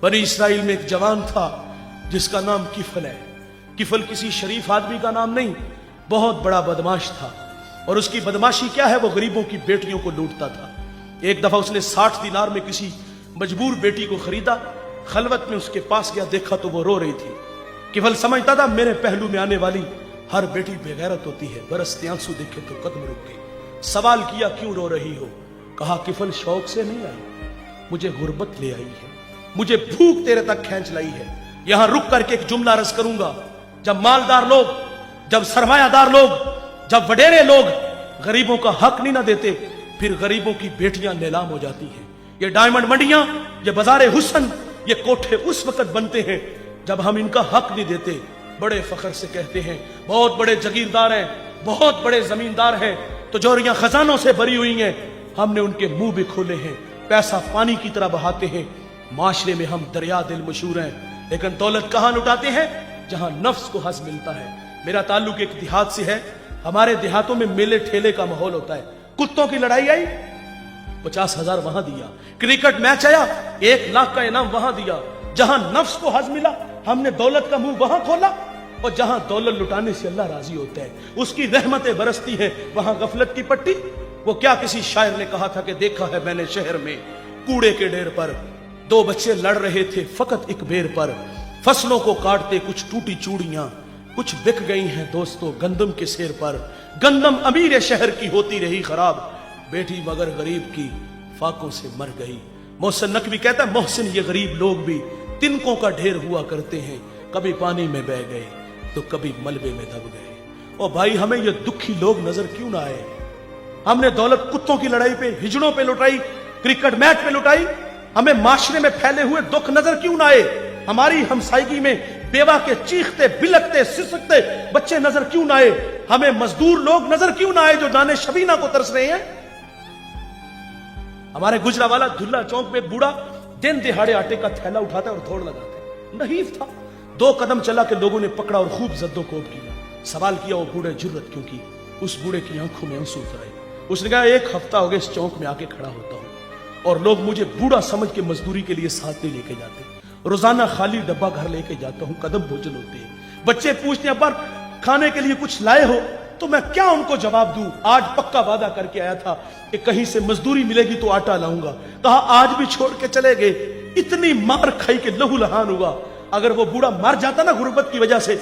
बनी इसराइल में एक जवान था जिसका नाम किफल है। किफल किसी शरीफ आदमी का नाम नहीं, बहुत बड़ा बदमाश था। और उसकी बदमाशी क्या है, वो गरीबों की बेटियों को लूटता था। एक दफा उसने 60 दिनार में किसी मजबूर बेटी को खरीदा। खलवत में उसके पास गया, देखा तो वो रो रही थी। किफल समझता था मेरे पहलू में आने वाली हर बेटी बेगैरत होती है। बरसते आंसू देखे तो कदम रुक गए। सवाल किया क्यों रो रही हो? कहा किफल शौक से नहीं आई, मुझे गुर्बत ले आई है, मुझे भूख तेरे तक खींच लाई है। यहां रुक करके एक जुमला रस करूंगा। जब मालदार लोग, जब सरमायादार लोग, जब वडेरे लोग गरीबों का हक नहीं ना देते, फिर गरीबों की बेटियां नीलाम हो जाती हैं। ये डायमंड मंडियां, ये बाजारे हुस्न, ये कोठे उस वक्त बनते हैं जब हम इनका हक नहीं देते। बड़े फख्र से कहते हैं बहुत बड़े जगीरदार हैं, बहुत बड़े जमींदार हैं, तिजोरियां खजानों से भरी हुई हैं, हमने उनके मुंह भी खोले हैं, पैसा पानी की तरह बहाते हैं। माशरे में हम दरिया दिल मशहूर हैं, लेकिन दौलत कहां लुटाते हैं? जहां नफ्स को हज मिलता है। मेरा ताल्लुक एक देहात से है। हमारे देहातों में मेले ठेले का माहौल होता है। कुत्तों की लड़ाई आई, 50,000 वहां दिया। क्रिकेट मैच आया, 1 लाख का इनाम वहां दिया। जहां नफ्स को हज मिला, हमने दौलत का मुंह वहां खोला। और जहां दौलत लुटाने से अल्लाह राजी होता है, उसकी रहमतें बरसती हैं, वहां गफलत की पट्टी। वो क्या किसी शायर ने कहा था कि देखा है मैंने शहर में कूड़े के ढेर पर 2 बच्चे लड़ रहे थे फकत एक बेर पर। फसलों को काटते कुछ टूटी चूड़ियां, कुछ बिक गई हैं दोस्तों गंदम के सेर पर। गंदम अमीर शहर की होती रही खराब, बेटी मगर गरीब की फाकों से मर गई। मोहसिन नकवी कहता है मोहसिन ये गरीब लोग भी तिनकों का ढेर हुआ करते हैं, कभी पानी में बह गए तो कभी मलबे में दब गए। और भाई हमें ये दुखी लोग नजर क्यों ना आए? हमने दौलत कुत्तों की लड़ाई पे, हिजड़ों पे लुटाई, क्रिकेट मैच पे लुटाई। हमें माशरे में फैले हुए दुख नजर क्यों ना आए? हमारी हमसायगी में बेवा के चीखते बिलकते सिसकते बच्चे नजर क्यों ना आए? हमें मजदूर लोग नजर क्यों ना आए जो दाने शबीना को तरस रहे हैं? हमारे गुजरावाला धुल्ला चौक में एक बूढ़ा दिन दिहाड़े आटे का थैला उठाता है और दौड़ लगाता है। नहीफ था, 2 कदम चला के लोगों ने पकड़ा और खूब जद्दोकोब किया। सवाल किया वो बूढ़े जुर्रत क्यों की? उस बूढ़े की आंखों में आंसू उतर आए। उसने कहा 1 हफ्ता हो गया इस चौक में आके खड़ा होता हूं और लोग मुझे बूढ़ा समझ के मजदूरी के लिए साथ नहीं लेके जाते। रोजाना खाली डब्बा घर लेके जाता हूं, कदम भोजन होते हैं। बच्चे पूछते हैं पर खाने के लिए कुछ लाए हो? तो मैं क्या उनको जवाब दूं? आज पक्का वादा करके आया था कि कहीं से मजदूरी मिलेगी तो आटा लाऊंगा। कहा आज भी छोड़ के चले गए। इतनी मार खाई के लहू लहान हुआ। अगर वो बूढ़ा मर जाता ना गुर्बत की वजह से,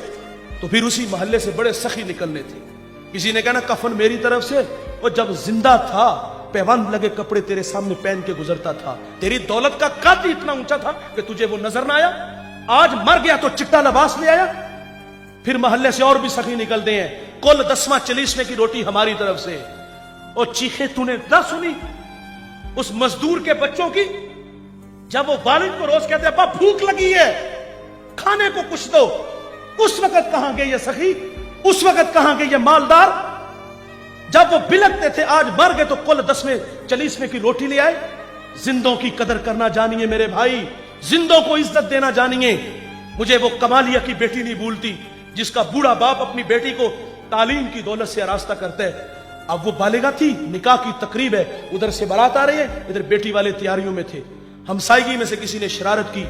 तो फिर उसी मोहल्ले से बड़े सखी निकलने थे। किसी ने कहा ना कफन मेरी तरफ से, और जब जिंदा था पैबंद लगे कपड़े तेरे सामने पहन के गुजरता था। तेरी दौलत का कद इतना ऊंचा था कि तुझे वो नजर ना आया। आज मर गया तो चिट्टा लिबास ले आया। फिर मोहल्ले से और भी सखी निकलते हैं, कुल 10वां 40वें की रोटी हमारी तरफ से। और चीखे तूने ना सुनी उस मजदूर के बच्चों की, जब वो वालिद को रोज कहते अब्बा भूख लगी है, खाने को कुछ दो। उस वक्त कहां गए ये सखी? उस वक्त कहां गए ये मालदार? जब वो बिलकते थे आज मर गए तो कुल 10वें 40वें की रोटी ले आए। जिंदों की कदर करना जानिए मेरे भाई, जिंदों को इज्जत देना जानिए। मुझे वो कमालिया की बेटी नहीं भूलती जिसका बूढ़ा बाप अपनी बेटी को तालीम की दौलत से आरास्ता करता है। अब वो बालिगा थी, निकाह की तकरीब है, उधर से बारात आ रही है, इधर बेटी वाले तैयारियों में थे। हमसायगी में से किसी ने शरारत की,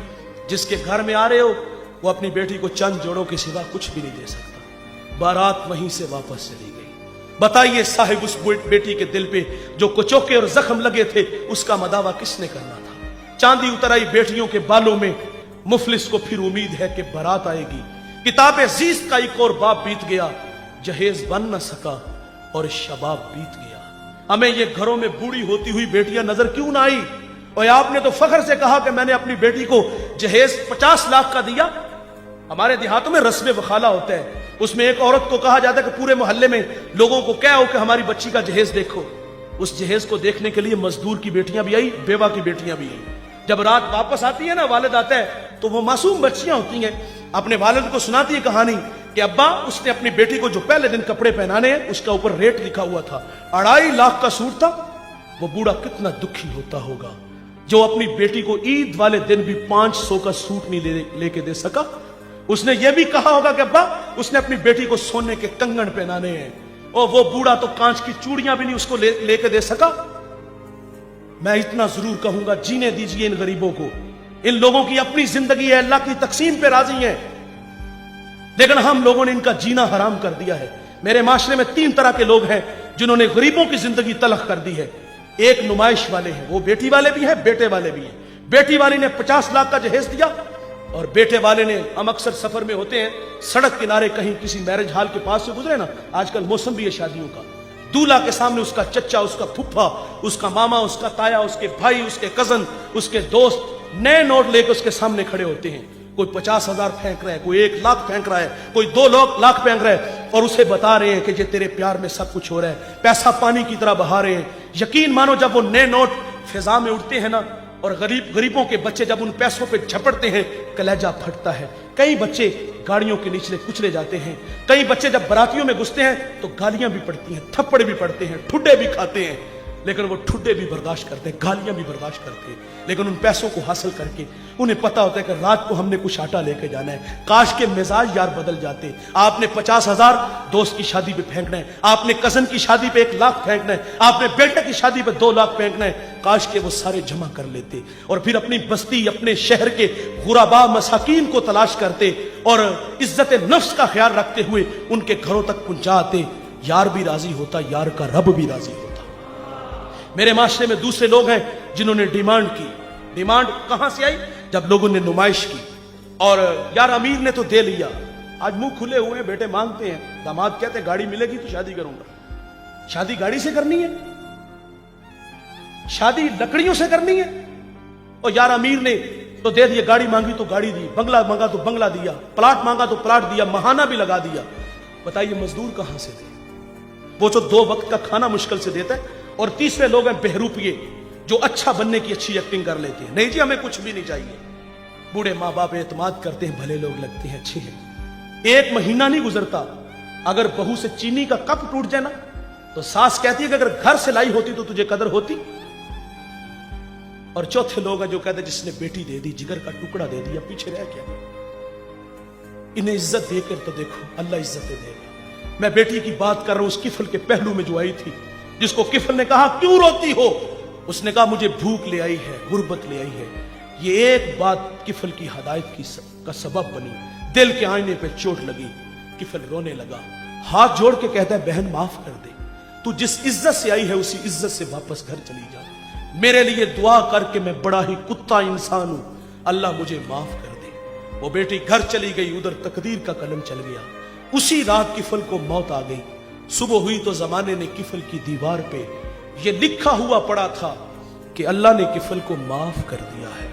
जिसके घर में आ रहे हो वो अपनी बेटी को चंद जोड़ों के सिवा कुछ भी नहीं दे सकता। बारात वहीं से वापस चली गई। बताइए साहिब उस बेटी के दिल पे जो कुचोके और जख्म लगे थे उसका मदावा किसने करना था? चांदी उतर आई बेटियों के बालों में। मुफलिस को फिर उम्मीद है कि बारात आएगी। किताबे जीस्त का एक और बाप बीत गया, जहेज बन न सका और शबाब बीत गया। हमें ये घरों में बूढ़ी होती हुई बेटियां नजर क्यों ना आई? और आपने तो फख्र से कहा कि मैंने अपनी बेटी को जहेज 50 लाख का दिया। हमारे देहातों में रस्म वखाला होता है, उसमें एक औरत को कहा जाता है कि पूरे मोहल्ले में लोगों को क्या हो कि हमारी बच्ची का जहेज देखो। उस जहेज को देखने के लिए मजदूर की बेटियां भी आई, बेवा की बेटियां भी आई। जब रात वापस आती है ना, वालिद आता है तो वो मासूम बच्चियां होती हैं, अपने वालिद को सुनाती है कहानी कि अब्बा उसने अपनी बेटी को जो पहले दिन कपड़े पहनाने हैं उसका ऊपर रेट लिखा हुआ था, 2.5 लाख का सूट था। वो बूढ़ा कितना दुखी होता होगा जो अपनी बेटी को ईद वाले दिन भी 500 का सूट नहीं लेके दे सका। उसने ये भी कहा होगा कि अब्बा उसने अपनी बेटी को सोने के कंगन पहनाने हैं, और वो बूढ़ा तो कांच की चूड़ियां भी नहीं उसको लेके दे सका। मैं इतना जरूर कहूंगा, जीने दीजिए इन गरीबों को, इन लोगों की अपनी जिंदगी है, अल्लाह की तकसीम पे राजी हैं, लेकिन हम लोगों ने इनका जीना हराम कर दिया है। मेरे माशरे में 3 तरह के लोग हैं जिन्होंने गरीबों की जिंदगी तलख कर दी है। एक नुमाइश वाले हैं, वो बेटी वाले भी हैं, बेटे वाले भी हैं। बेटी वाली ने 50 लाख का जहेज दिया और बेटे वाले ने, हम अक्सर सफर में होते हैं, सड़क किनारे कहीं किसी मैरिज हॉल के पास से गुजरे ना, आजकल मौसम भी है शादियों का, दूल्हा के सामने उसका चचा, उसका फुफ्फा, उसका मामा, उसका ताया, उसके भाई, उसके कजन, उसके दोस्त नए नोट लेकर उसके सामने खड़े होते हैं। कोई 50,000 फेंक रहा है, कोई 1 लाख फेंक रहा है, कोई 2 लाख फेंक रहा है और उसे बता रहे हैं कि ये तेरे प्यार में सब कुछ हो रहा है, पैसा पानी की तरह बहा रहे हैं। यकीन मानो जब वो नए नोट फिजा में उड़ते हैं ना, और गरीबों के बच्चे जब उन पैसों पे झपटते हैं, कलेजा फटता है। कई बच्चे गाड़ियों के नीचे कुचले जाते हैं, कई बच्चे जब बारातियों में घुसते हैं तो गालियां भी पड़ती हैं, थप्पड़ भी पड़ते हैं, ठुड्डे भी खाते हैं, लेकिन वो ठुड्डे भी बर्दाश्त करते हैं, गालियां भी बर्दाश्त करते हैं। लेकिन उन पैसों को हासिल करके उन्हें पता होता है कि रात को हमने कुछ आटा लेके जाना है। काश के मिजाज यार बदल जाते। आपने 50,000 दोस्त की शादी पे फेंकना है, आपने कजन की शादी पे 1 लाख फेंकना है, आपने बेटे की शादी पे 2 लाख फेंकना है। काश के वो सारे जमा कर लेते और फिर अपनी बस्ती, अपने शहर के गुराबा मसाकीन को तलाश करते और इज्जत नफ्स का ख्याल रखते हुए उनके घरों तक पहुंचाते। यार भी राजी होता, यार का रब भी राजी होता। मेरे माशरे में दूसरे लोग हैं जिन्होंने डिमांड की। डिमांड कहां से आई? जब लोगों ने नुमाइश की और यार अमीर ने तो दे लिया, आज मुंह खुले हुए हैं, बेटे मांगते हैं, दामाद कहते हैं गाड़ी मिलेगी तो शादी करूंगा। शादी गाड़ी से करनी है? शादी लकड़ियों से करनी है? और यार अमीर ने तो दे दिया, गाड़ी मांगी तो गाड़ी दी, बंगला मांगा तो बंगला दिया, प्लाट मांगा तो प्लाट दिया, महाना भी लगा दिया। बताइए मजदूर कहां से दे? वो जो 2 वक्त का खाना मुश्किल से देता है। और तीसरे लोग हैं बहरूपिये, जो अच्छा बनने की अच्छी एक्टिंग कर लेते हैं। नहीं जी हमें कुछ भी नहीं चाहिए। बूढ़े माँ बाप एतमाद करते हैं, भले लोग लगते हैं, अच्छे हैं। 1 महीना नहीं गुजरता, अगर बहू से चीनी का कप टूट जाए ना तो सास कहती है कि अगर घर से लाई होती तो तुझे कदर होती। और चौथे लोग हैं जो कहते हैं जिसने बेटी दे दी, जिगर का टुकड़ा दे दिया, पीछे रह गया। इन्हें इज्जत देकर तो देखो अल्लाह इज्जतें देगा। मैं बेटी की बात कर रहा हूं उस किफल के पहलू में जो आई थी, जिसको किफल ने कहा क्यों रोती हो? उसने कहा मुझे भूख ले आई है, गुर्बत ले आई है। ये एक बात किफल की हदायत का सबब बनी। दिल के आईने पे चोट लगी, किफल रोने लगा, हाथ जोड़ के कहता है बहन माफ कर दे, तू जिस इज्जत से आई है उसी इज्जत से वापस घर चली जा। मेरे लिए दुआ करके, मैं बड़ा ही कुत्ता इंसान हूं, अल्लाह मुझे माफ कर दे। वो बेटी घर चली गई, उधर तकदीर का कलम चल गया। उसी रात किफल को मौत आ गई। सुबह हुई तो जमाने ने किफल की दीवार पे ये लिखा हुआ पड़ा था कि अल्लाह ने किफल को माफ कर दिया है।